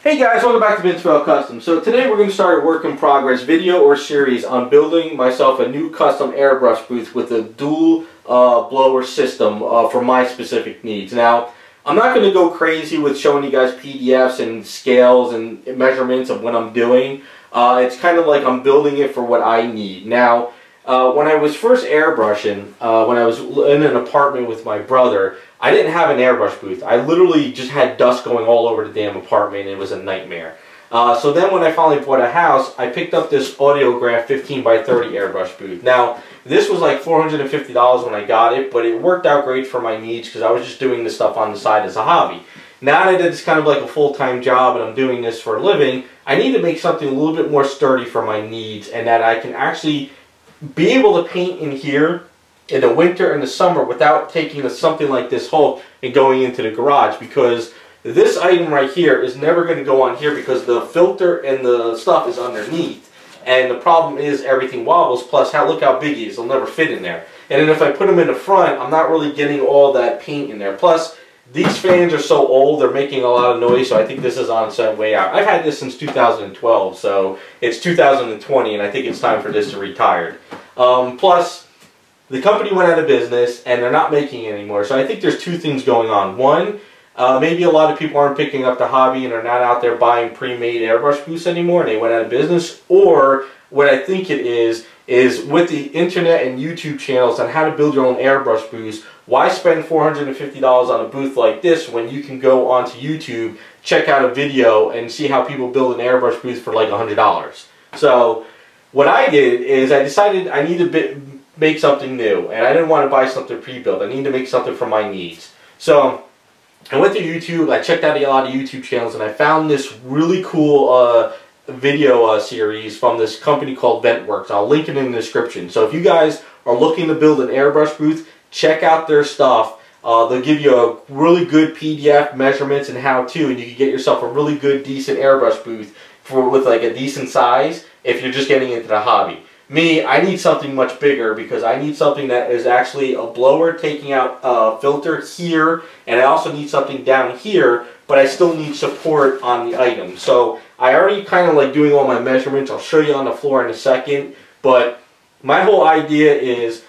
Hey guys, welcome back to Vince Custom. So today we're going to start a work in progress video or series on building myself a new custom airbrush booth with a dual blower system for my specific needs. Now, I'm not going to go crazy with showing you guys PDFs and scales and measurements of what I'm doing. It's kind of like I'm building it for what I need. Now, when I was first airbrushing, when I was in an apartment with my brother, I didn't have an airbrush booth. I literally just had dust going all over the damn apartment and it was a nightmare. So then when I finally bought a house, I picked up this Audiograph 15 by 30 airbrush booth. Now, this was like $450 when I got it, but it worked out great for my needs because I was just doing this stuff on the side as a hobby. Now that it's kind of like a full-time job and I'm doing this for a living, I need to make something a little bit more sturdy for my needs and that I can actually be able to paint in here in the winter and the summer without taking something like this hole and going into the garage, because this item right here is never going to go on here because the filter and the stuff is underneath, and the problem is everything wobbles, plus look how big he is, it'll never fit in there. And then if I put them in the front, I'm not really getting all that paint in there. Plus these fans are so old, they're making a lot of noise, so I think this is on its way out. I've had this since 2012, so it's 2020 and I think it's time for this to retire. Plus the company went out of business and they're not making it anymore. So I think there's two things going on. One, maybe a lot of people aren't picking up the hobby and are not out there buying pre-made airbrush booths anymore and they went out of business. Or what I think it is with the internet and YouTube channels on how to build your own airbrush booths, why spend $450 on a booth like this when you can go onto YouTube, check out a video and see how people build an airbrush booth for like $100. So what I did is I decided I need to make something new, and I didn't want to buy something pre-built. I needed to make something for my needs. So I went to YouTube, I checked out a lot of YouTube channels, and I found this really cool video series from this company called Ventworks. I'll link it in the description. So if you guys are looking to build an airbrush booth, check out their stuff. They'll give you a really good PDF measurements and how-to, and you can get yourself a really good, decent airbrush booth with like a decent size if you're just getting into the hobby. Me, I need something much bigger because I need something that is actually a blower taking out filter here, and I also need something down here, but I still need support on the item. So I already kind of like doing all my measurements. I'll show you on the floor in a second, but my whole idea is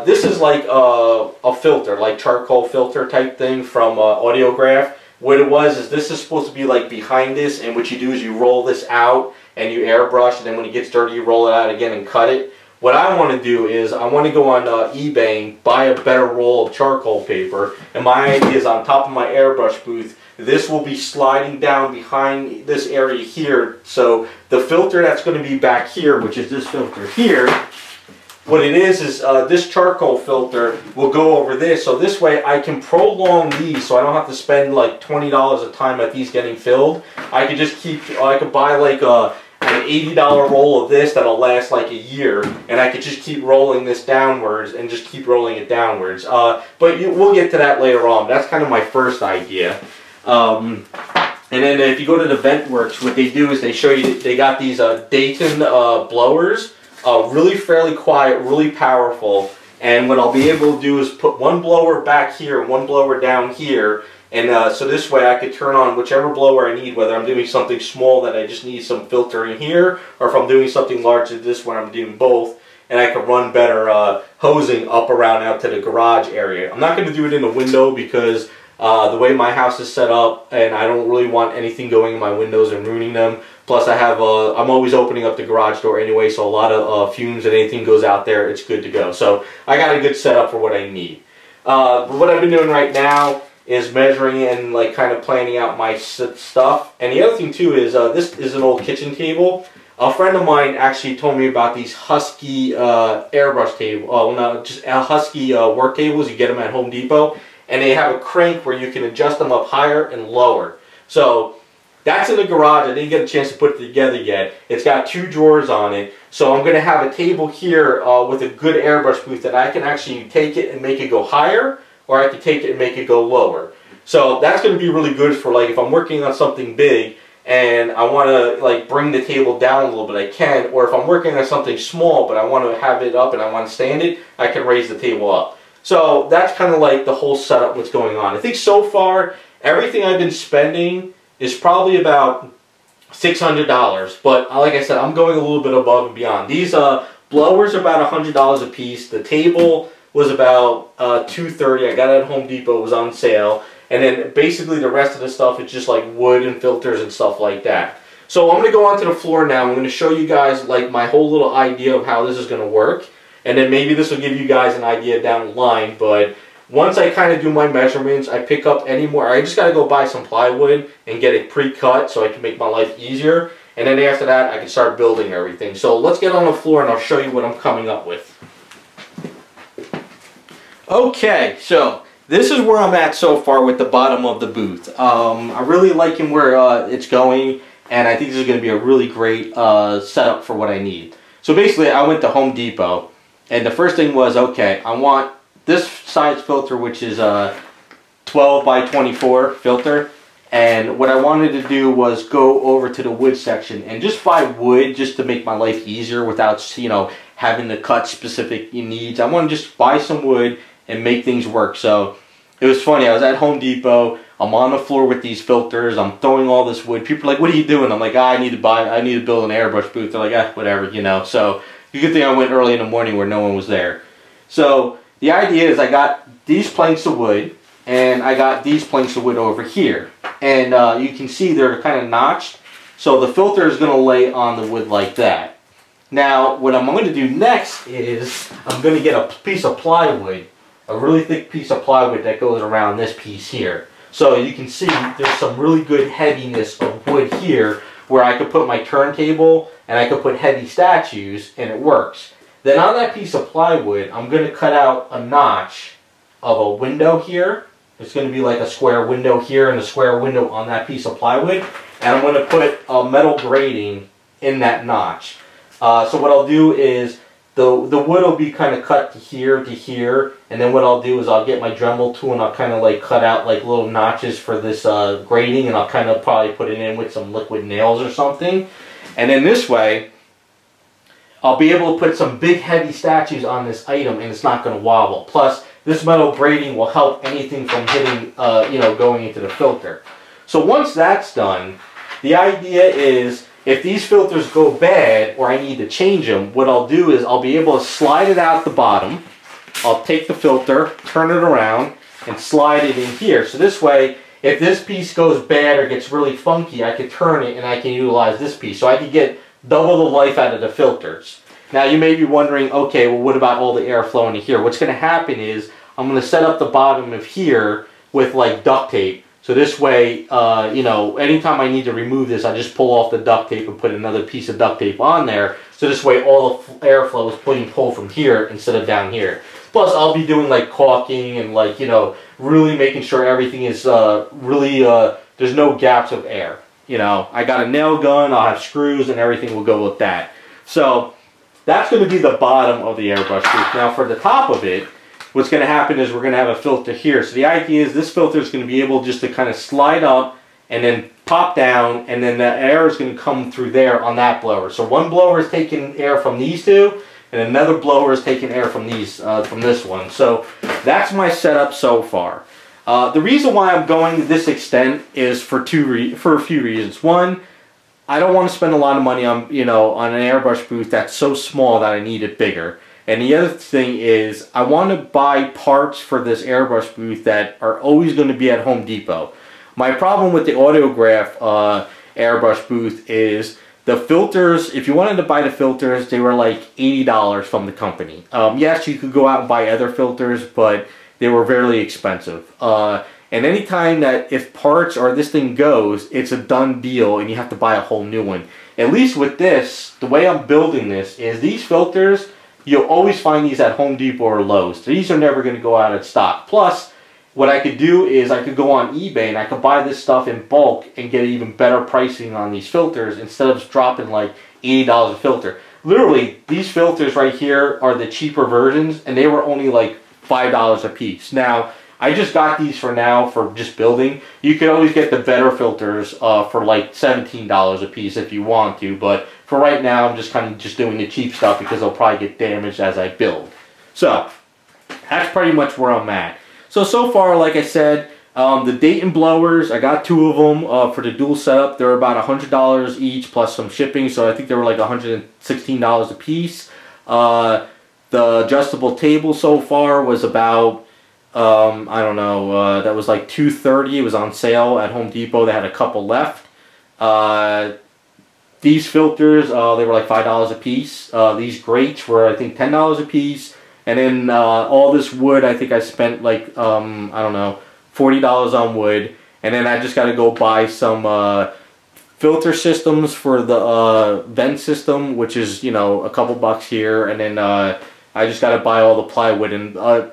this is like a filter, like charcoal filter type thing from Audiograph. What it was is this is supposed to be like behind this, and what you do is you roll this out and you airbrush, and then when it gets dirty you roll it out again and cut it. What I want to do is I want to go on eBay and buy a better roll of charcoal paper, and my idea is on top of my airbrush booth, this will be sliding down behind this area here, so the filter that's going to be back here, which is this filter here, what it is this charcoal filter will go over this, so this way I can prolong these so I don't have to spend like $20 a time at these getting filled. I could just I could buy like an $80 roll of this that'll last like a year, and I could just keep rolling this downwards and just keep rolling it downwards. But we'll get to that later on. That's kind of my first idea. And then if you go to the Ventworks, what they do is they show you, they got these Dayton blowers. Really fairly quiet, really powerful, and what I'll be able to do is put one blower back here and one blower down here, and so this way I could turn on whichever blower I need, whether I'm doing something small that I just need some filter in here, or if I'm doing something large as this where I'm doing both, and I can run better hosing up around out to the garage area. I'm not going to do it in a window because the way my house is set up, and I don't really want anything going in my windows and ruining them. Plus I have, I'm always opening up the garage door anyway, so a lot of fumes and anything goes out there, it's good to go. So I got a good setup for what I need. But what I've been doing right now is measuring and like kind of planning out my stuff. And the other thing too is, this is an old kitchen table. A friend of mine actually told me about these Husky airbrush table, no, just Husky work tables. You get them at Home Depot. And they have a crank where you can adjust them up higher and lower. So that's in the garage. I didn't get a chance to put it together yet. It's got two drawers on it. So I'm going to have a table here with a good airbrush booth that I can actually take it and make it go higher, or I can take it and make it go lower. So that's going to be really good for like if I'm working on something big and I want to like bring the table down a little bit, I can. Or if I'm working on something small but I want to have it up and I want to stand it, I can raise the table up. So that's kind of like the whole setup, what's going on. I think so far, everything I've been spending is probably about $600, but like I said, I'm going a little bit above and beyond. These blowers are about $100 a piece. The table was about $230. I got it at Home Depot. It was on sale. And then basically the rest of the stuff is just like wood and filters and stuff like that. So I'm going to go onto the floor now. I'm going to show you guys like my whole little idea of how this is going to work. And then maybe this will give you guys an idea down the line. But once I kind of do my measurements, I pick up any more. I just got to go buy some plywood and get it pre-cut so I can make my life easier. And then after that, I can start building everything. So let's get on the floor and I'll show you what I'm coming up with. Okay, so this is where I'm at so far with the bottom of the booth. I'm really liking where it's going, and I think this is going to be a really great setup for what I need. So basically, I went to Home Depot, and the first thing was, okay, I want this size filter, which is a 12 by 24 filter, and what I wanted to do was go over to the wood section and just buy wood just to make my life easier without, you know, having to cut specific needs. I want to just buy some wood and make things work. So it was funny, I was at Home Depot, I'm on the floor with these filters, I'm throwing all this wood. People are like, what are you doing? I'm like, I need to build an airbrush booth. They're like, whatever, you know. So you could think I went early in the morning where no one was there. So the idea is I got these planks of wood, and I got these planks of wood over here. And you can see they're kind of notched, so the filter is going to lay on the wood like that. Now, what I'm going to do next is I'm going to get a piece of plywood, a really thick piece of plywood that goes around this piece here. So you can see there's some really good heaviness of wood here where I could put my turntable and I could put heavy statues and it works. Then on that piece of plywood, I'm going to cut out a notch of a window here. It's going to be like a square window here and a square window on that piece of plywood. And I'm going to put a metal grating in that notch. So what I'll do is the wood will be kind of cut to here, and then what I'll do is I'll get my Dremel tool and I'll kind of like cut out like little notches for this grating, and I'll kind of probably put it in with some liquid nails or something. And then this way, I'll be able to put some big heavy statues on this item and it's not going to wobble. Plus, this metal grating will help anything from hitting, you know, going into the filter. So once that's done, the idea is if these filters go bad or I need to change them, what I'll do is I'll be able to slide it out the bottom. I'll take the filter, turn it around, and slide it in here. So this way, if this piece goes bad or gets really funky, I can turn it and I can utilize this piece. So I can get double the life out of the filters. Now you may be wondering, okay, well what about all the air flowing to here? What's going to happen is I'm going to set up the bottom of here with like duct tape. So this way, you know, anytime I need to remove this, I just pull off the duct tape and put another piece of duct tape on there. So this way all the airflow is being pulled from here instead of down here. Plus I'll be doing like caulking and like, you know, really making sure everything is there's no gaps of air. You know, I got a nail gun, I'll have screws and everything will go with that. So that's going to be the bottom of the airbrush booth. Now for the top of it, what's going to happen is we're going to have a filter here. So the idea is this filter is going to be able just to kind of slide up and then pop down, and then the air is going to come through there on that blower. So one blower is taking air from these two, and another blower is taking air from these from this one. So that's my setup so far. The reason why I'm going to this extent is for a few reasons. One, I don't want to spend a lot of money on, you know, on an airbrush booth that's so small that I need it bigger. And the other thing is I want to buy parts for this airbrush booth that are always going to be at Home Depot. My problem with the Autograph airbrush booth is the filters. If you wanted to buy the filters, they were like $80 from the company. Yes, you could go out and buy other filters, but they were very expensive. And anytime that if parts or this thing goes, it's a done deal and you have to buy a whole new one. At least with this, the way I'm building this is these filters, you'll always find these at Home Depot or Lowe's. These are never going to go out of stock. Plus, what I could do is I could go on eBay and I could buy this stuff in bulk and get even better pricing on these filters instead of dropping like $80 a filter. Literally, these filters right here are the cheaper versions and they were only like $5 a piece. Now, I just got these for now for just building. You can always get the better filters for like $17 a piece if you want to, but for right now I'm just kind of just doing the cheap stuff because they'll probably get damaged as I build. So that's pretty much where I'm at. So far, like I said, The Dayton blowers, I got 2 of them for the dual setup. They're about $100 each plus some shipping, so I think they were like $116 a piece. The adjustable table so far was about, I don't know, that was like $230. It was on sale at Home Depot. They had a couple left. These filters, they were like $5 a piece. These grates were, I think, $10 a piece. And then all this wood, I think I spent like, I don't know, $40 on wood. And then I just got to go buy some filter systems for the vent system, which is, you know, a couple bucks here. And then I just got to buy all the plywood. And a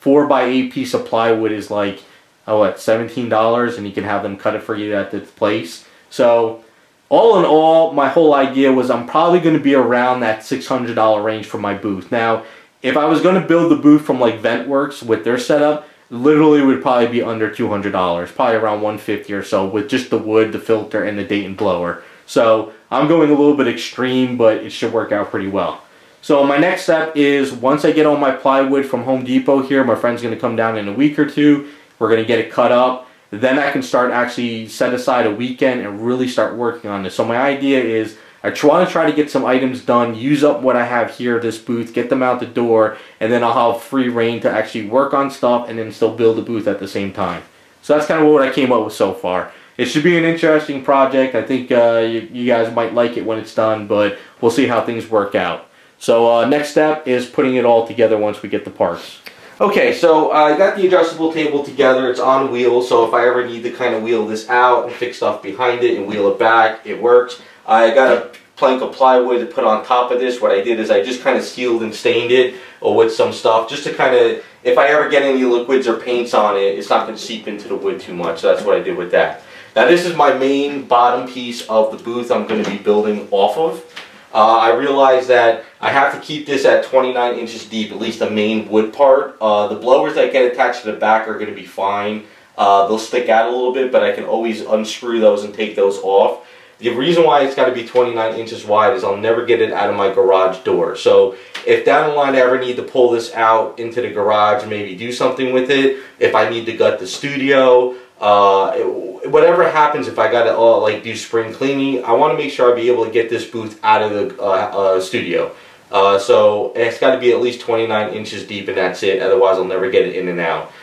4x8 piece of plywood is like, what, $17, and you can have them cut it for you at the place. So all in all, my whole idea was I'm probably going to be around that $600 range for my booth. Now, if I was going to build the booth from like Ventworks with their setup, literally would probably be under $200, probably around $150 or so with just the wood, the filter, and the Dayton blower. So I'm going a little bit extreme, but it should work out pretty well. So my next step is, once I get all my plywood from Home Depot here, my friend's going to come down in a week or two. We're going to get it cut up. Then I can start actually set aside a weekend and really start working on this. So my idea is I want to try to get some items done, use up what I have here, this booth, get them out the door, and then I'll have free reign to actually work on stuff and then still build the booth at the same time. So that's kind of what I came up with so far. It should be an interesting project. I think you guys might like it when it's done, but we'll see how things work out. So next step is putting it all together once we get the parts. Okay, so I got the adjustable table together. It's on wheels, so if I ever need to kind of wheel this out and fix stuff behind it and wheel it back, it works. I got a plank of plywood to put on top of this. What I did is I just kind of sealed and stained it with some stuff, just to kind of, if I ever get any liquids or paints on it, it's not going to seep into the wood too much. So that's what I did with that. Now this is my main bottom piece of the booth I'm going to be building off of. I realized that I have to keep this at 29 inches deep, at least the main wood part. The blowers that get attached to the back are going to be fine. They'll stick out a little bit, but I can always unscrew those and take those off. The reason why it's got to be 29 inches wide is I'll never get it out of my garage door. So if down the line I ever need to pull this out into the garage and maybe do something with it, if I need to gut the studio, whatever happens, if I got to like do spring cleaning, I want to make sure I be able to get this booth out of the studio. So it's got to be at least 29 inches deep, and that's it. Otherwise, I'll never get it in and out.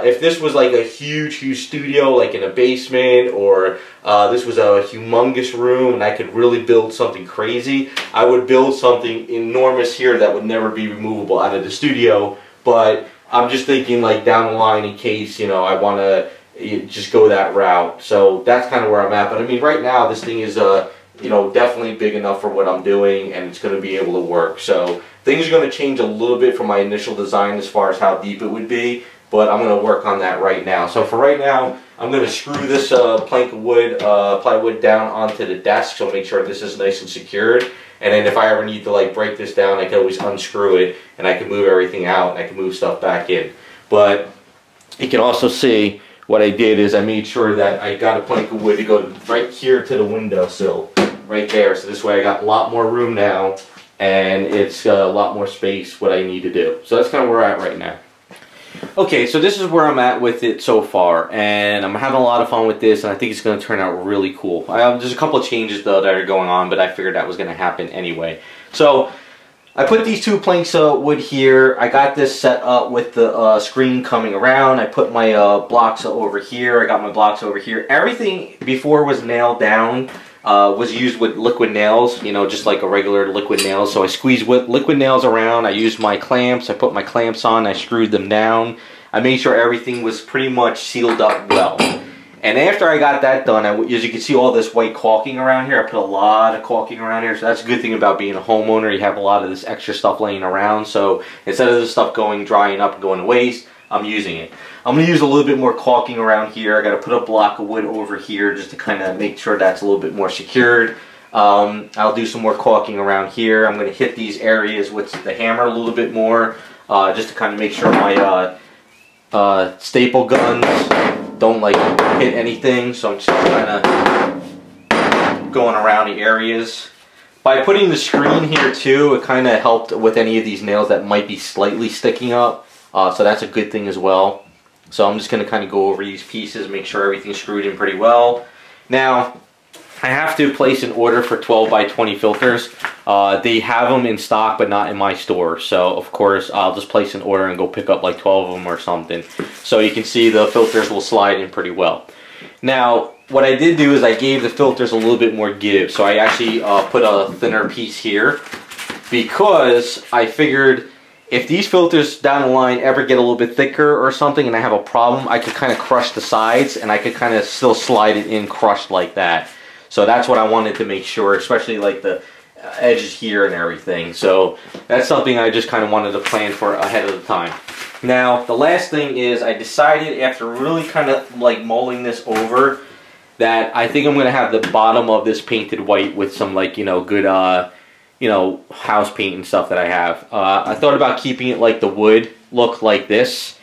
If this was like a huge studio, like in a basement, or this was a humongous room and I could really build something crazy, I would build something enormous here that would never be removable out of the studio. But I'm just thinking like down the line in case, you know, I want to just go that route. So that's kind of where I'm at. But I mean, right now this thing is you know, definitely big enough for what I'm doing, and it's going to be able to work. So things are going to change a little bit from my initial design as far as how deep it would be, but I'm going to work on that right now. So for right now, I'm going to screw this plank of wood, plywood down onto the desk, so make sure this is nice and secured. And then if I ever need to like break this down, I can always unscrew it, and I can move everything out, and I can move stuff back in. But you can also see what I did is I made sure that I got a plank of wood to go right here to the windowsill, right there. So this way I got a lot more room now, and it's a lot more space what I need to do. So that's kind of where we're at right now. Okay, so this is where I'm at with it so far, and I'm having a lot of fun with this, and I think it's going to turn out really cool. There's a couple of changes though that are going on, but I figured that was going to happen anyway. So I put these 2 planks of wood here. I got this set up with the screen coming around. I put my blocks over here. I got my blocks over here. Everything before was nailed down. Was used with liquid nails, you know, just like a regular liquid nail. So I squeezed with liquid nails around. I used my clamps. I put my clamps on. I screwed them down. I made sure everything was pretty much sealed up well. And after I got that done, as you can see all this white caulking around here, I put a lot of caulking around here. So that's a good thing about being a homeowner. You have a lot of this extra stuff laying around. So instead of this stuff drying up and going to waste, I'm using it. I'm going to use a little bit more caulking around here. I got to put a block of wood over here just to kind of make sure that's a little bit more secured. I'll do some more caulking around here. I'm going to hit these areas with the hammer a little bit more, just to kind of make sure my staple guns don't like hit anything. So I'm just kind of going around the areas. By putting the screen here too, it kind of helped with any of these nails that might be slightly sticking up. So that's a good thing as well. So I'm just going to kind of go over these pieces, make sure everything's screwed in pretty well. Now, I have to place an order for 12 by 20 filters. They have them in stock, but not in my store. So, of course, I'll just place an order and go pick up like 12 of them or something. So you can see the filters will slide in pretty well. Now, what I did do is I gave the filters a little bit more give. So I actually put a thinner piece here because I figured if these filters down the line ever get a little bit thicker or something and I have a problem, I could kind of crush the sides and I could kind of still slide it in crushed like that. So that's what I wanted to make sure, especially like the edges here and everything. So that's something I just kind of wanted to plan for ahead of the time. Now, the last thing is I decided after really kind of like mulling this over that I think I'm going to have the bottom of this painted white with some like, you know, good, you know, house paint and stuff that I have. I thought about keeping it like the wood look like this,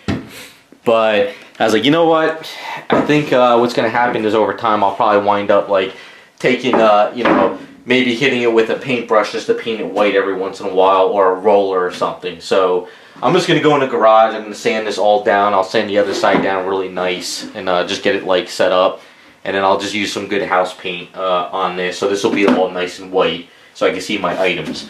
but I was like, you know what? I think what's going to happen is over time I'll probably wind up like taking, you know, maybe hitting it with a paintbrush just to paint it white every once in a while, or a roller or something. So I'm just going to go in the garage. I'm going to sand this all down. I'll sand the other side down really nice and just get it like set up. And then I'll just use some good house paint on this. So this will be all nice and white so I can see my items.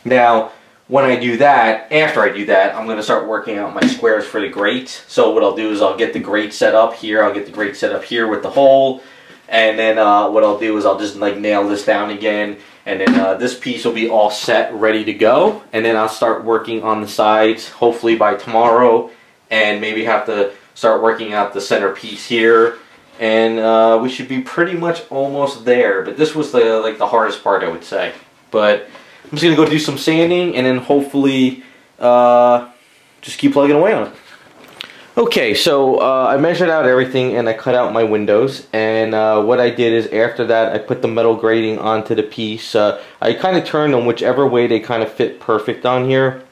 Now, when I do that, after I do that, I'm going to start working out my squares for the grate. So what I'll do is I'll get the grate set up here. I'll get the grate set up here with the hole. And then what I'll do is I'll just like nail this down again. And then this piece will be all set, ready to go. And then I'll start working on the sides, hopefully by tomorrow. And maybe have to start working out the center piece here. And we should be pretty much almost there. But this was the like the hardest part, I would say. But I'm just gonna go do some sanding and then hopefully just keep plugging away on it. Okay, so I measured out everything and I cut out my windows. And what I did is after that I put the metal grating onto the piece. I kind of turned them whichever way they kind of fit perfect on here,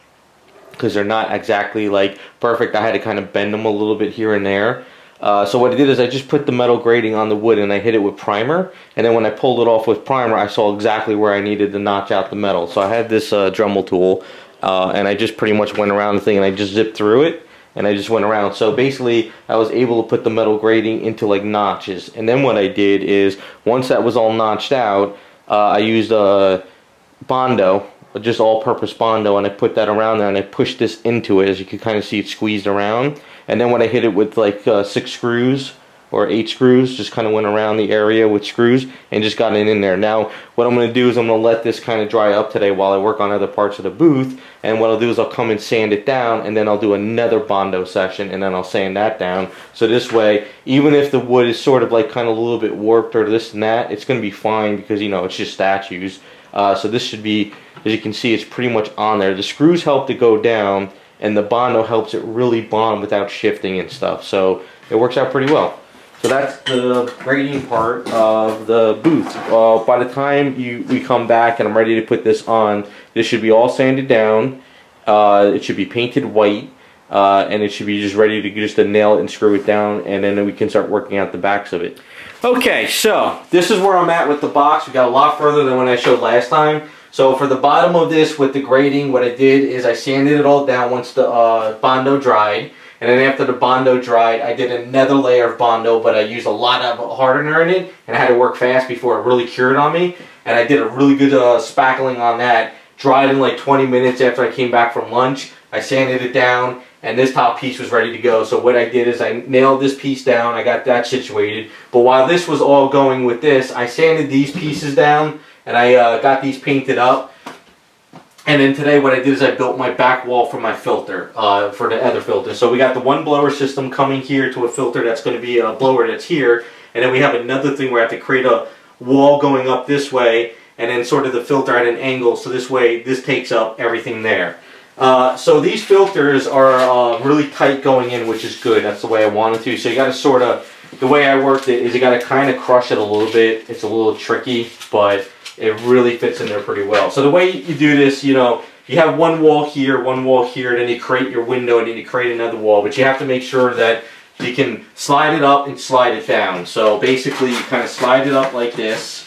because they're not exactly like perfect. I had to kind of bend them a little bit here and there. So what I did is I just put the metal grating on the wood and I hit it with primer, and then when I pulled it off with primer I saw exactly where I needed to notch out the metal. So I had this Dremel tool and I just pretty much went around the thing and I just zipped through it and I just went around. So basically I was able to put the metal grating into like notches, and then what I did is once that was all notched out, I used a Bondo, just all-purpose Bondo, and I put that around there and I pushed this into it. As you can kind of see, it squeezed around. And then when I hit it with like 6 screws or 8 screws, just kind of went around the area with screws and just got it in there. Now what I'm going to do is I'm going to let this kind of dry up today while I work on other parts of the booth, and what I'll do is I'll come and sand it down, and then I'll do another Bondo session and then I'll sand that down. So this way, even if the wood is sort of like kind of a little bit warped or this and that, it's going to be fine because, you know, it's just statues. So this should be, as you can see, it's pretty much on there. The screws help to go down, and the Bondo helps it really bond without shifting and stuff. So it works out pretty well. So that's the grading part of the booth. By the time we come back and I'm ready to put this on, this should be all sanded down. It should be painted white, and it should be just ready to just to nail it and screw it down, and then we can start working out the backs of it. Okay, so this is where I'm at with the box. We got a lot further than when I showed last time. So for the bottom of this with the grating, what I did is I sanded it all down once the Bondo dried. And then after the Bondo dried, I did another layer of Bondo, but I used a lot of hardener in it, and I had to work fast before it really cured on me. And I did a really good spackling on that. Dried in like 20 minutes after I came back from lunch. I sanded it down, and this top piece was ready to go. So what I did is I nailed this piece down. I got that situated. But while this was all going with this, I sanded these pieces down, and I got these painted up. And then today what I did is I built my back wall for my filter, for the other filter. So we got the one blower system coming here to a filter that's going to be a blower that's here. And then we have another thing where I have to create a wall going up this way, and then sort of the filter at an angle. So this way this takes up everything there. So these filters are really tight going in, which is good. That's the way I wanted to. So you got to sort of, the way I worked it is you got to kind of crush it a little bit. It's a little tricky, but it really fits in there pretty well. So the way you do this, you know, you have one wall here, then you create your window, and then you create another wall. But you have to make sure that you can slide it up and slide it down. So basically you kind of slide it up like this,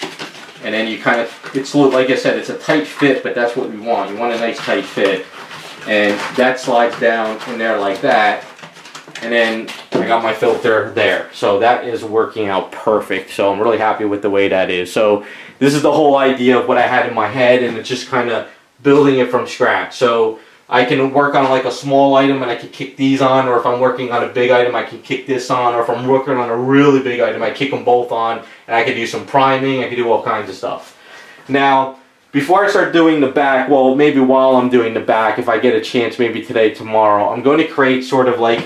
and then you kind of, it's like I said, it's a tight fit, but that's what we want. You want a nice tight fit. And that slides down in there like that. and then I got my filter there. So that is working out perfect. So I'm really happy with the way that is. So this is the whole idea of what I had in my head, and it's just kind of building it from scratch. So I can work on like a small item and I can kick these on, or if I'm working on a big item I can kick this on, or if I'm working on a really big item I kick them both on, and I can do some priming, I can do all kinds of stuff. Now, before I start doing the back, well, maybe while I'm doing the back, if I get a chance, maybe today, tomorrow, I'm going to create sort of like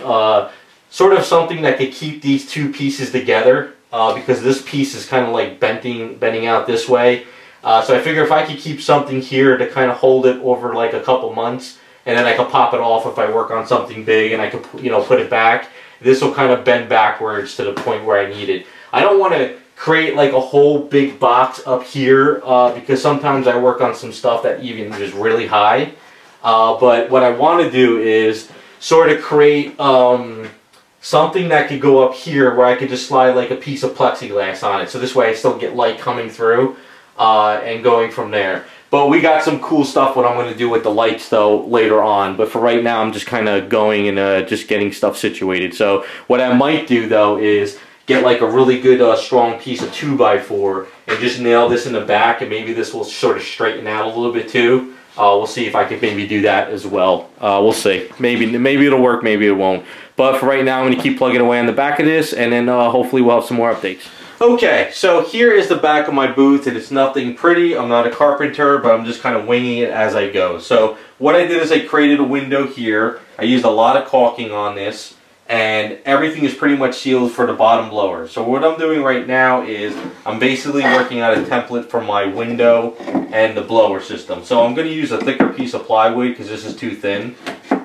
sort of something that could keep these two pieces together, because this piece is kind of like bending out this way. So I figure if I could keep something here to kind of hold it over like a couple months, and then I could pop it off if I work on something big, and I could, you know, put it back. This will kind of bend backwards to the point where I need it. I don't want to create like a whole big box up here, because sometimes I work on some stuff that even is really high. But what I want to do is sort of create something that could go up here where I could just slide like a piece of plexiglass on it. So this way I still get light coming through and going from there. But we got some cool stuff what I'm going to do with the lights though later on. But for right now I'm just kind of going and just getting stuff situated. So what I might do though is get like a really good strong piece of 2x4 and just nail this in the back, and maybe this will sort of straighten out a little bit too. We'll see if I can maybe do that as well. We'll see. Maybe it'll work, maybe it won't. But for right now I'm going to keep plugging away on the back of this, and then hopefully we'll have some more updates. Okay, so here is the back of my booth, and it's nothing pretty. I'm not a carpenter, but I'm just kind of winging it as I go. So what I did is I created a window here. I used a lot of caulking on this, and everything is pretty much sealed for the bottom blower. So what I'm doing right now is I'm basically working out a template for my window and the blower system. So I'm going to use a thicker piece of plywood because this is too thin.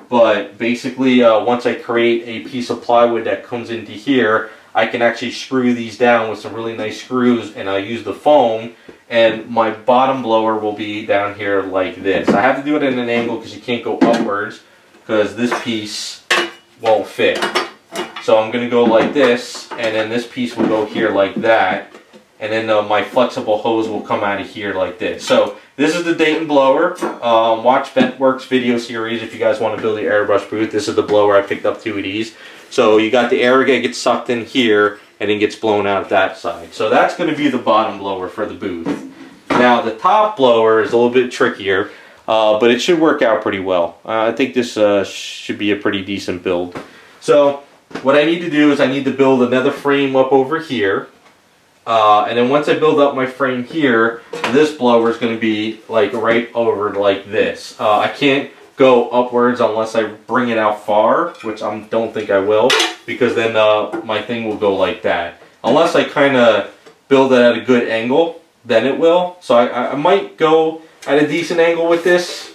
But basically once I create a piece of plywood that comes into here, I can actually screw these down with some really nice screws, and I'll use the foam, and my bottom blower will be down here like this. I have to do it at an angle because you can't go upwards because this piece won't fit. So I'm going to go like this, and then this piece will go here like that, and then my flexible hose will come out of here like this. So this is the Dayton blower. Watch Ventworks video series if you guys want to build the airbrush booth. This is the blower. I picked up 2 of these. So you got the air that gets sucked in here and then gets blown out that side. So that's going to be the bottom blower for the booth. Now the top blower is a little bit trickier, but it should work out pretty well. I think this should be a pretty decent build. So what I need to do is I need to build another frame up over here. And then once I build up my frame here, this blower is going to be like right over like this. I can't go upwards unless I bring it out far, which I don't think I will, because then my thing will go like that. Unless I kind of build it at a good angle, then it will. So I might go at a decent angle with this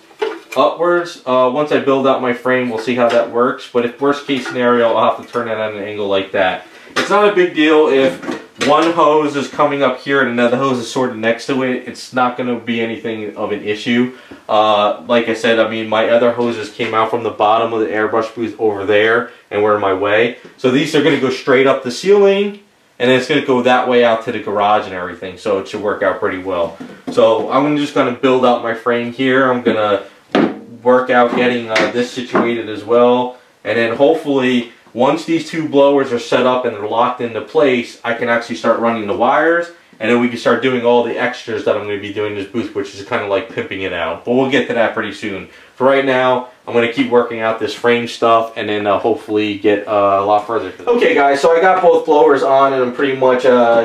upwards. Once I build out my frame, we'll see how that works. But if worst case scenario, I'll have to turn it at an angle like that. It's not a big deal if one hose is coming up here and another hose is sort of next to it. It's not going to be anything of an issue. Like I said, I mean, my other hoses came out from the bottom of the airbrush booth over there and were in my way. So these are going to go straight up the ceiling, and then it's going to go that way out to the garage and everything. So it should work out pretty well. So I'm just going to build out my frame here. I'm going to work out getting this situated as well. And then hopefully, once these two blowers are set up and they're locked into place, I can actually start running the wires, and then we can start doing all the extras that I'm going to be doing in this booth, which is kind of like pimping it out. But we'll get to that pretty soon. For right now, I'm going to keep working out this frame stuff, and then hopefully get a lot further. Okay guys, so I got both blowers on, and I'm pretty much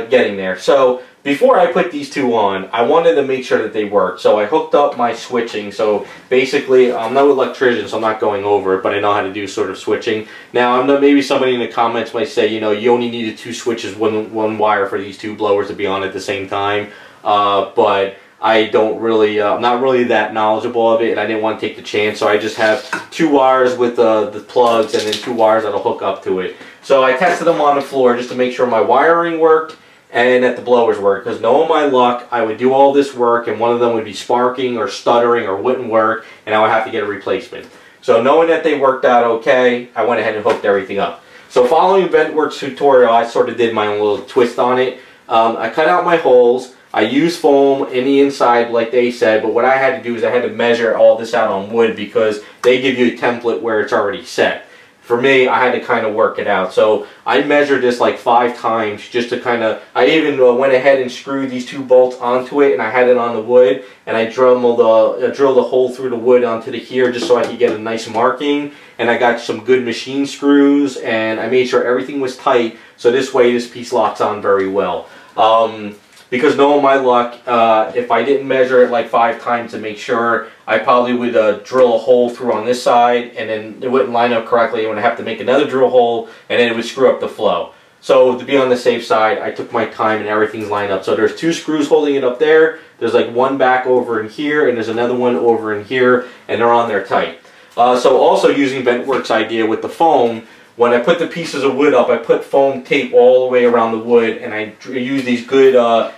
getting there. So before I put these two on, I wanted to make sure that they worked. So I hooked up my switching. So basically, I'm no electrician, so I'm not going over it, but I know how to do sort of switching. Now, maybe somebody in the comments might say, you know, you only needed 2 switches, one wire for these 2 blowers to be on at the same time. But I don't really, I'm not really that knowledgeable of it, and I didn't want to take the chance. So I just have 2 wires with the plugs, and then 2 wires that'll hook up to it. So I tested them on the floor just to make sure my wiring worked and that the blowers work, because knowing my luck, I would do all this work and one of them would be sparking or stuttering or wouldn't work, and I would have to get a replacement. So knowing that they worked out okay, I went ahead and hooked everything up. So following Ventworks tutorial, I sort of did my own little twist on it. I cut out my holes. I used foam in the inside like they said, but what I had to do is I had to measure all this out on wood, because they give you a template where it's already set. for me, I had to kind of work it out. So I measured this like 5 times just to kind of, I even went ahead and screwed these 2 bolts onto it, and I had it on the wood, and I drilled a hole through the wood onto the here just so I could get a nice marking. And I got some good machine screws, and I made sure everything was tight, so this way this piece locks on very well. Because knowing my luck, if I didn't measure it like 5 times to make sure, I probably would drill a hole through on this side, and then it wouldn't line up correctly. I would have to make another drill hole, and then it would screw up the flow. So to be on the safe side, I took my time and everything's lined up. So there's 2 screws holding it up there. There's like one back over in here, and there's another one over in here, and they're on there tight. So also using Ventworks' idea with the foam, when I put the pieces of wood up, I put foam tape all the way around the wood, and I use these good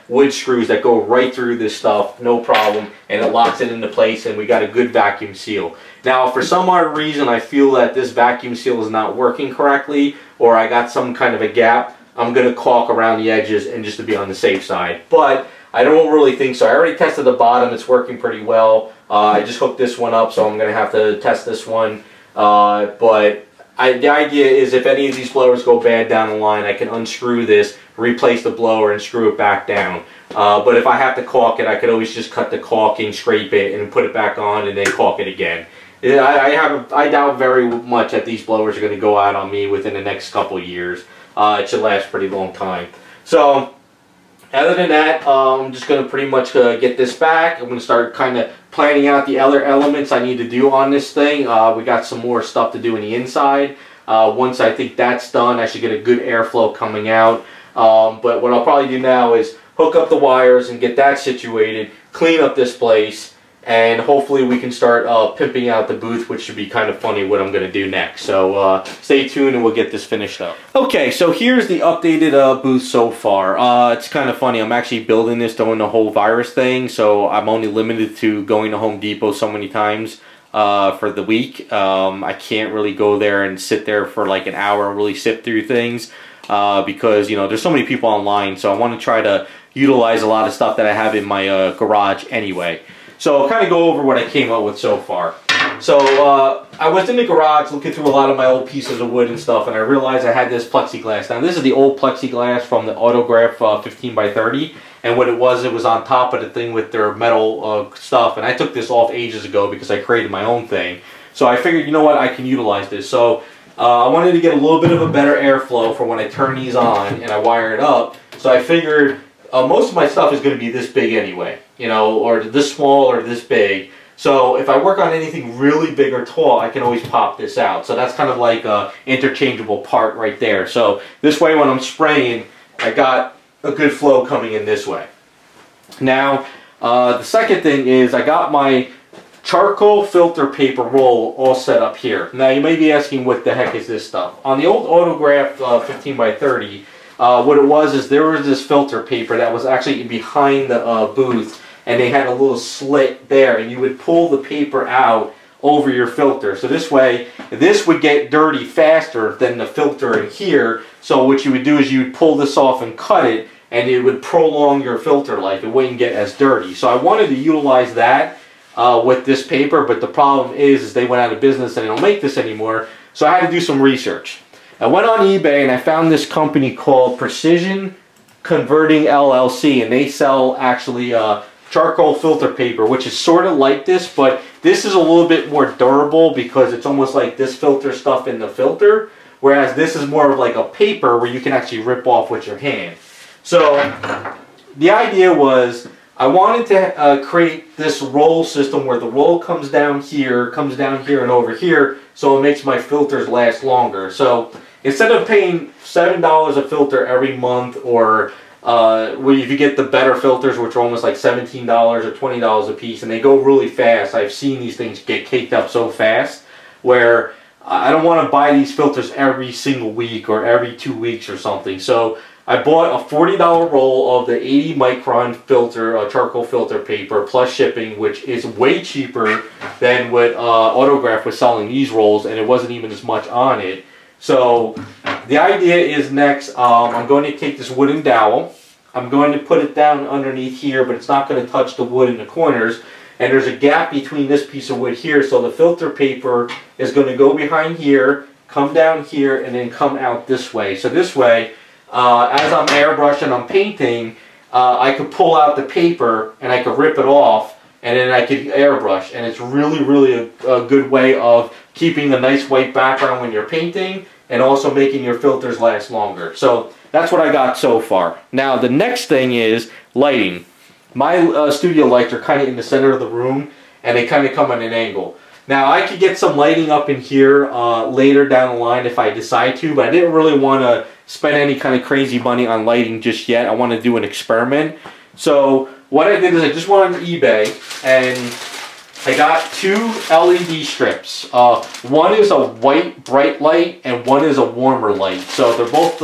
wood screws that go right through this stuff, no problem, and it locks it into place, and we got a good vacuum seal. Now, for some odd reason, I feel that this vacuum seal is not working correctly, or I got some kind of a gap. I'm going to caulk around the edges and just to be on the safe side. But I don't really think so. I already tested the bottom. It's working pretty well. I just hooked this one up, so I'm going to have to test this one. The idea is if any of these blowers go bad down the line, I can unscrew this, replace the blower, and screw it back down. But if I have to caulk it, I could always just cut the caulking, scrape it, and put it back on, and then caulk it again. I doubt very much that these blowers are going to go out on me within the next couple of years. It should last a pretty long time. So, other than that, I'm just going to pretty much get this back. I'm going to start kind of planning out the other elements I need to do on this thing. We got some more stuff to do in the inside. Once I think that's done, I should get a good airflow coming out. But what I'll probably do now is hook up the wires and get that situated, clean up this place, and hopefully we can start pimping out the booth, which should be kind of funny what I'm going to do next. So stay tuned and we'll get this finished up. Okay, so here's the updated booth so far. It's kind of funny. I'm actually building this doing the whole virus thing, so I'm only limited to going to Home Depot so many times for the week. I can't really go there and sit there for like an hour and really sit through things because, you know, there's so many people online, so I want to try to utilize a lot of stuff that I have in my garage anyway. So I'll kind of go over what I came up with so far. So I was in the garage looking through a lot of my old pieces of wood and stuff, and I realized I had this plexiglass. Now this is the old plexiglass from the Autograph 15 by 30, and what it was on top of the thing with their metal stuff, and I took this off ages ago because I created my own thing. So I figured, you know what, I can utilize this. So I wanted to get a little bit of a better airflow for when I turn these on and I wire it up. So I figured most of my stuff is going to be this big anyway, you know, or this small or this big. So if I work on anything really big or tall, I can always pop this out. So that's kind of like an interchangeable part right there. So this way when I'm spraying, I got a good flow coming in this way. Now, the second thing is I got my charcoal filter paper roll all set up here. Now you may be asking, what the heck is this stuff? On the old Autograph 15 by 30, what it was is there was this filter paper that was actually behind the booth, and they had a little slit there, and you would pull the paper out over your filter. So this way, this would get dirty faster than the filter in here. So what you would do is you would pull this off and cut it, and it would prolong your filter life. It wouldn't get as dirty. So I wanted to utilize that with this paper, but the problem is they went out of business and they don't make this anymore. So I had to do some research. I went on eBay and I found this company called Precision Converting LLC, and they sell actually charcoal filter paper, which is sort of like this, but this is a little bit more durable because it's almost like this filter stuff in the filter, whereas this is more of like a paper where you can actually rip off with your hand. So the idea was I wanted to create this roll system where the roll comes down here, and over here, so it makes my filters last longer. So instead of paying $7 a filter every month, or if you get the better filters, which are almost like $17 or $20 a piece, and they go really fast. I've seen these things get caked up so fast, where I don't want to buy these filters every single week or every 2 weeks or something. So I bought a $40 roll of the 80 micron filter, charcoal filter paper, plus shipping, which is way cheaper than what Autograph was selling these rolls, and it wasn't even as much on it. So the idea is next, I'm going to take this wooden dowel. I'm going to put it down underneath here, but it's not going to touch the wood in the corners. And there's a gap between this piece of wood here, so the filter paper is going to go behind here, come down here, and then come out this way. So this way, as I'm airbrushing, I'm painting, I could pull out the paper and I could rip it off, and then I could airbrush. And it's really, really a good way of keeping a nice white background when you're painting, and also making your filters last longer. So that's what I got so far. Now the next thing is lighting. My studio lights are kind of in the center of the room, and they kind of come at an angle. Now I could get some lighting up in here later down the line if I decide to, but I didn't really want to spend any kind of crazy money on lighting just yet. I want to do an experiment. So what I did is I just went on eBay and I got 2 LED strips. One is a white bright light and one is a warmer light. So they're both,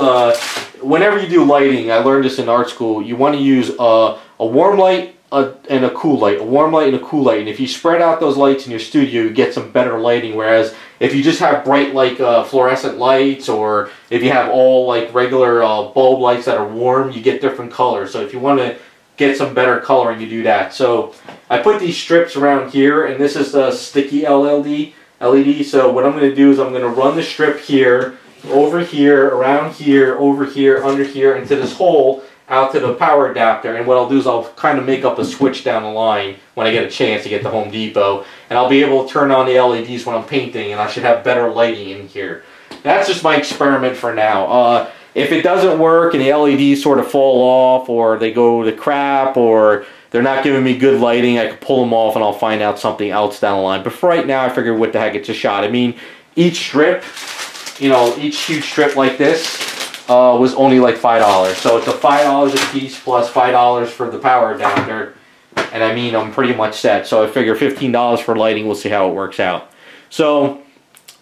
whenever you do lighting, I learned this in art school, you want to use a warm light and a cool light. A warm light and a cool light. And if you spread out those lights in your studio, you get some better lighting. Whereas if you just have bright like fluorescent lights, or if you have all like regular bulb lights that are warm, you get different colors. So if you want to get some better coloring, you do that. So I put these strips around here, and this is the sticky LED. So what I'm going to do is I'm going to run the strip here, over here, around here, over here, under here, into this hole out to the power adapter. And what I'll do is I'll kind of make up a switch down the line when I get a chance to get to Home Depot, and I'll be able to turn on the LEDs when I'm painting, and I should have better lighting in here. That's just my experiment for now. If it doesn't work and the LEDs sort of fall off, or they go to crap, or they're not giving me good lighting, I can pull them off and I'll find out something else down the line. But for right now, I figured what the heck, it's a shot. I mean, each strip, you know, each huge strip like this was only like $5. So it's a $5 a piece plus $5 for the power adapter. And I mean, I'm pretty much set. So I figure $15 for lighting, we'll see how it works out. So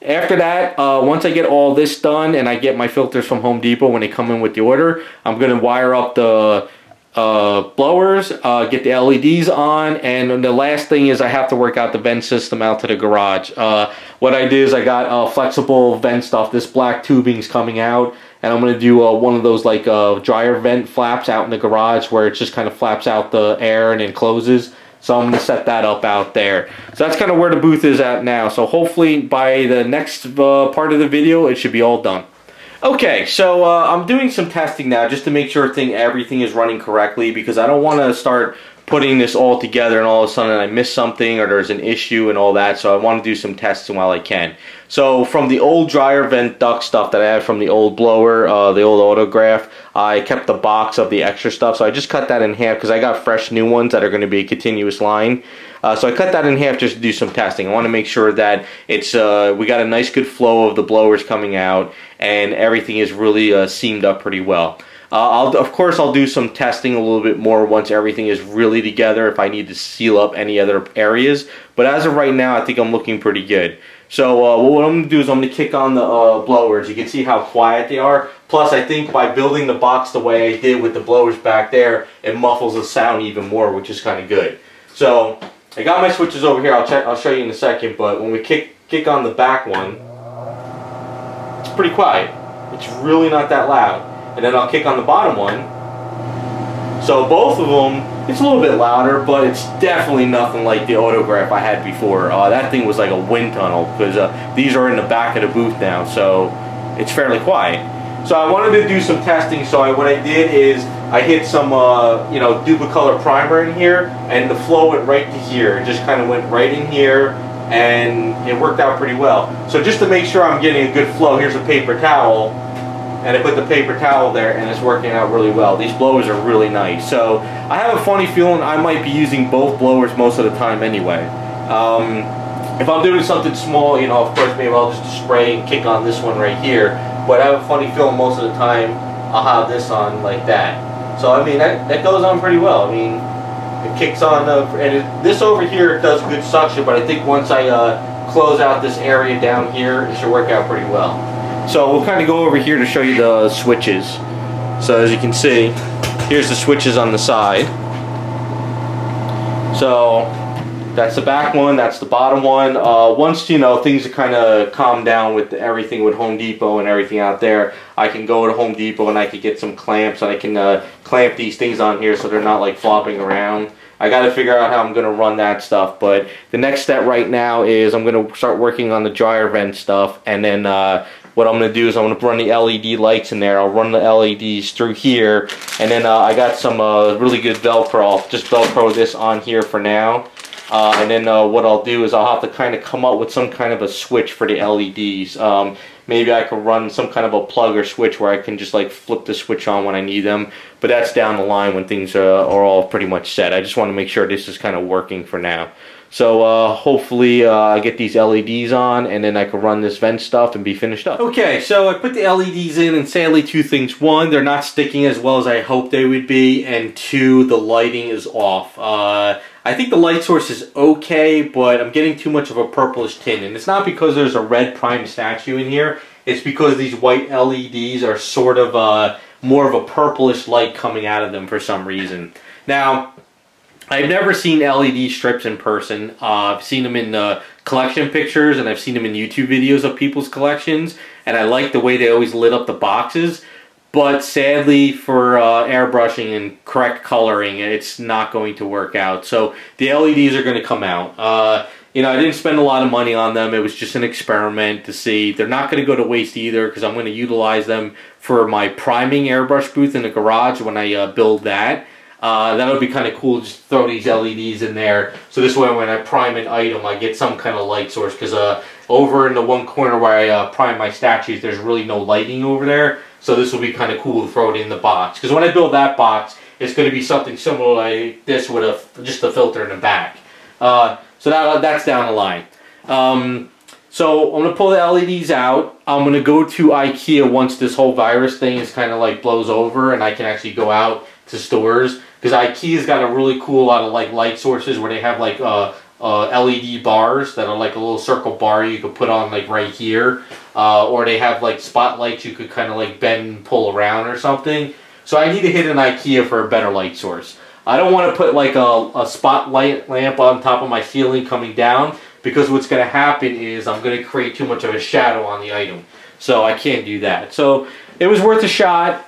after that, once I get all this done and I get my filters from Home Depot when they come in with the order, I'm going to wire up the blowers, get the LEDs on, and the last thing is I have to work out the vent system out to the garage. What I did is I got flexible vent stuff. This black tubing's coming out, and I'm going to do one of those like dryer vent flaps out in the garage where it just kind of flaps out the air and then closes. So I'm going to set that up out there. So that's kind of where the booth is at now. So hopefully by the next part of the video, it should be all done. Okay, so I'm doing some testing now just to make sure everything is running correctly, because I don't want to start putting this all together and all of a sudden I miss something or there's an issue and all that. So I want to do some testing while I can. So from the old dryer vent duct stuff that I had from the old blower, the old autograph, I kept the box of the extra stuff. So I just cut that in half because I got fresh new ones that are going to be a continuous line. So I cut that in half just to do some testing. I want to make sure that it's we got a nice good flow of the blowers coming out and everything is really seamed up pretty well. Of course, I'll do some testing a little bit more once everything is really together if I need to seal up any other areas. But as of right now, I think I'm looking pretty good. So what I'm going to do is I'm going to kick on the blowers. You can see how quiet they are. Plus, I think by building the box the way I did with the blowers back there, it muffles the sound even more, which is kind of good. So I got my switches over here. I'll show you in a second. But when we kick on the back one, it's pretty quiet. It's really not that loud. And then I'll kick on the bottom one. So both of them, it's a little bit louder, but it's definitely nothing like the autograph I had before. That thing was like a wind tunnel, because these are in the back of the booth now, so it's fairly quiet. So I wanted to do some testing, so what I did is I hit some you know, Duplicolor primer in here, and the flow went right to here. It just kind of went right in here, and it worked out pretty well. So just to make sure I'm getting a good flow, here's a paper towel. And I put the paper towel there, and it's working out really well. These blowers are really nice. So I have a funny feeling I might be using both blowers most of the time anyway. If I'm doing something small, you know, of course, maybe I'll just spray and kick on this one right here. But I have a funny feeling most of the time I'll have this on like that. So I mean, that goes on pretty well. I mean, it kicks on, this over here does good suction, but I think once I close out this area down here, it should work out pretty well. So we'll kind of go over here to show you the switches. So as you can see, here's the switches on the side. So that's the back one, that's the bottom one. Once, you know, things are kind of calmed down with everything with Home Depot and everything out there, I can go to Home Depot and I can get some clamps, and I can clamp these things on here so they're not like flopping around. I got to figure out how I'm going to run that stuff. But the next step right now is I'm going to start working on the dryer vent stuff, and then what I'm going to do is I'm going to run the LED lights in there. I'll run the LEDs through here, and then I got some really good Velcro. I'll just Velcro this on here for now. And then what I'll do is I'll have to kind of come up with some kind of a switch for the LEDs. Maybe I could run some kind of a plug or switch where I can just like flip the switch on when I need them. But that's down the line when things are all pretty much set. I just want to make sure this is kind of working for now. So hopefully I get these LEDs on, and then I can run this vent stuff and be finished up. Okay, so I put the LEDs in, and sadly two things. One, they're not sticking as well as I hoped they would be, and two, the lighting is off. I think the light source is okay, but I'm getting too much of a purplish tint, and it's not because there's a red prime statue in here. It's because these white LEDs are sort of more of a purplish light coming out of them for some reason. Now, I've never seen LED strips in person. I've seen them in collection pictures, and I've seen them in YouTube videos of people's collections, and I like the way they always lit up the boxes. But sadly, for airbrushing and correct coloring, it's not going to work out. So the LEDs are going to come out. You know, I didn't spend a lot of money on them. It was just an experiment to see. They're not going to go to waste either, because I'm going to utilize them for my priming airbrush booth in the garage when I build that. That'll be kind of cool, just throw these LEDs in there. So this way when I prime an item, I get some kind of light source. Because over in the one corner where I prime my statues, there's really no lighting over there. So this will be kind of cool to throw it in the box. Because when I build that box, it's going to be something similar like this with just a filter in the back. So that's down the line. So I'm going to pull the LEDs out. I'm going to go to IKEA once this whole virus thing is kind of like blows over and I can actually go out to stores. Because IKEA's got a really cool lot of like light sources where they have like LED bars that are like a little circle bar you could put on like right here. Or they have like spotlights you could kind of like bend and pull around or something. So I need to hit an IKEA for a better light source. I don't want to put like a spotlight lamp on top of my ceiling coming down, because what's going to happen is I'm going to create too much of a shadow on the item. So I can't do that. So it was worth a shot.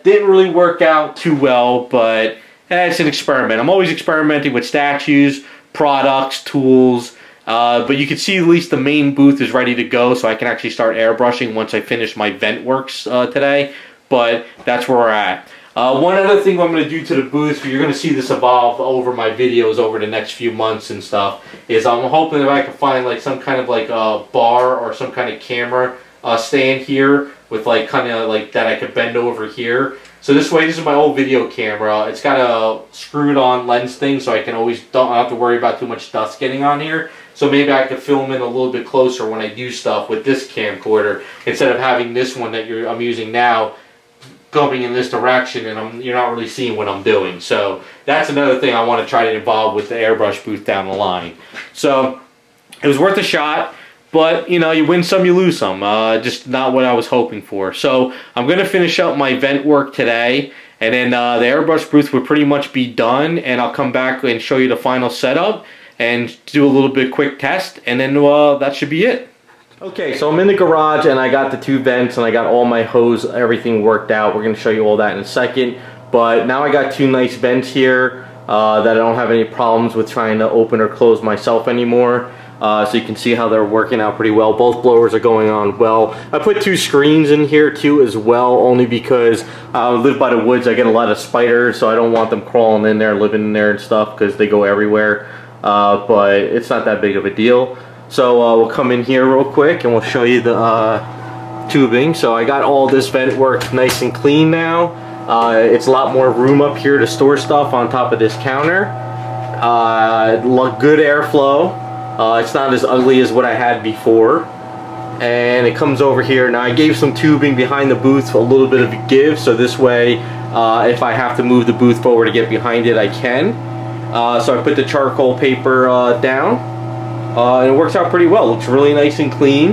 Didn't really work out too well, but it's an experiment. I'm always experimenting with statues, products, tools. But you can see at least the main booth is ready to go, so I can actually start airbrushing once I finish my vent works today. But that's where we're at. One other thing I'm going to do to the booth, you're going to see this evolve over my videos over the next few months and stuff, is I'm hoping that I can find like some kind of like a bar or some kind of camera stand here with like kind of like that I could bend over here. So this way, this is my old video camera. It's got a screwed on lens thing, so I can always don't have to worry about too much dust getting on here. So maybe I could film in a little bit closer when I do stuff with this camcorder, instead of having this one that I'm using now going in this direction, and you're not really seeing what I'm doing. So that's another thing I want to try to involve with the airbrush booth down the line. So it was worth a shot, but you know, you win some, you lose some. Just not what I was hoping for. So I'm going to finish up my vent work today, and then the airbrush booth will pretty much be done, and I'll come back and show you the final setup and do a little bit quick test, and then that should be it. Okay, so I'm in the garage and I got the two vents and I got all my hose, everything worked out. We're going to show you all that in a second. But now I got two nice vents here that I don't have any problems with trying to open or close myself anymore. So you can see how they're working out pretty well. Both blowers are going on well. I put two screens in here too as well, only because I live by the woods. I get a lot of spiders, so I don't want them crawling in there, living in there and stuff, because they go everywhere. But it's not that big of a deal. So we'll come in here real quick and we'll show you the tubing. So I got all this vent work nice and clean now. It's a lot more room up here to store stuff on top of this counter. Good airflow. It's not as ugly as what I had before. And it comes over here. Now I gave some tubing behind the booth for a little bit of a give, so this way if I have to move the booth forward to get behind it, I can. So I put the charcoal paper down. And it works out pretty well. Looks really nice and clean.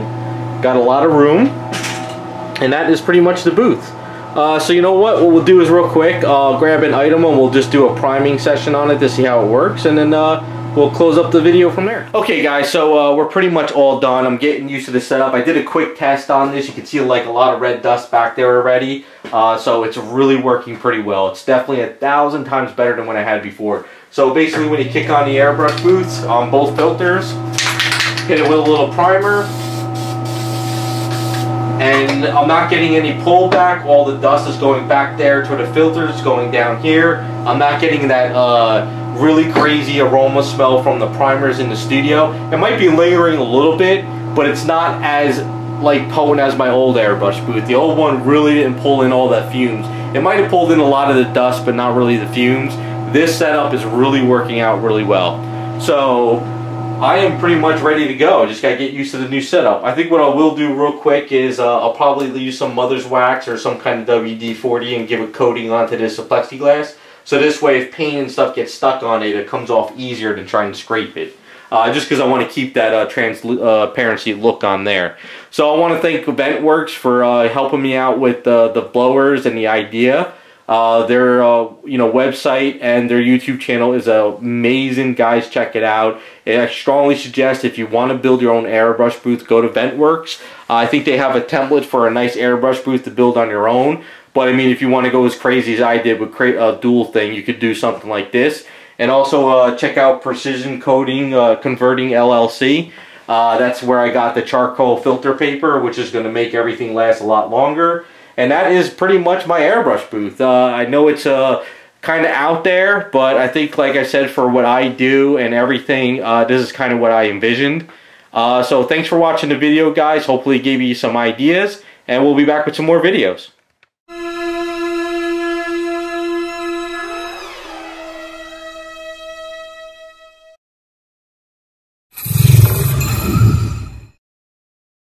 Got a lot of room. And that is pretty much the booth. So you know what we'll do is real quick, I'll grab an item and we'll just do a priming session on it to see how it works, and then we'll close up the video from there. Okay guys, so we're pretty much all done. I'm getting used to the setup. I did a quick test on this. You can see like a lot of red dust back there already. So it's really working pretty well. It's definitely 1,000 times better than what I had before. So basically when you kick on the airbrush booths on both filters, hit it with a little primer, and I'm not getting any pullback. All the dust is going back there to the filters, going down here. I'm not getting that really crazy aroma smell from the primers in the studio. It might be lingering a little bit, but it's not as potent as my old airbrush booth. The old one really didn't pull in all that fumes. It might have pulled in a lot of the dust, but not really the fumes. This setup is really working out really well. So I am pretty much ready to go. I just gotta get used to the new setup. I think what I will do real quick is I'll probably use some mother's wax or some kind of WD-40 and give a coating onto this plexiglass. So this way, if paint and stuff gets stuck on it, it comes off easier than trying to scrape it. Just because I want to keep that transparency look on there. So I want to thank Ventworks for helping me out with the blowers and the idea. Their website and their YouTube channel is amazing, guys. Check it out. I strongly suggest if you want to build your own airbrush booth, go to Ventworks. I think they have a template for a nice airbrush booth to build on your own. But I mean, if you want to go as crazy as I did with create a dual thing, you could do something like this. And also check out Precision Converting LLC. That's where I got the charcoal filter paper, which is going to make everything last a lot longer. And that is pretty much my airbrush booth. I know it's kind of out there, but I think, like I said, for what I do and everything, this is kind of what I envisioned. So thanks for watching the video, guys. Hopefully it gave you some ideas, and we'll be back with some more videos.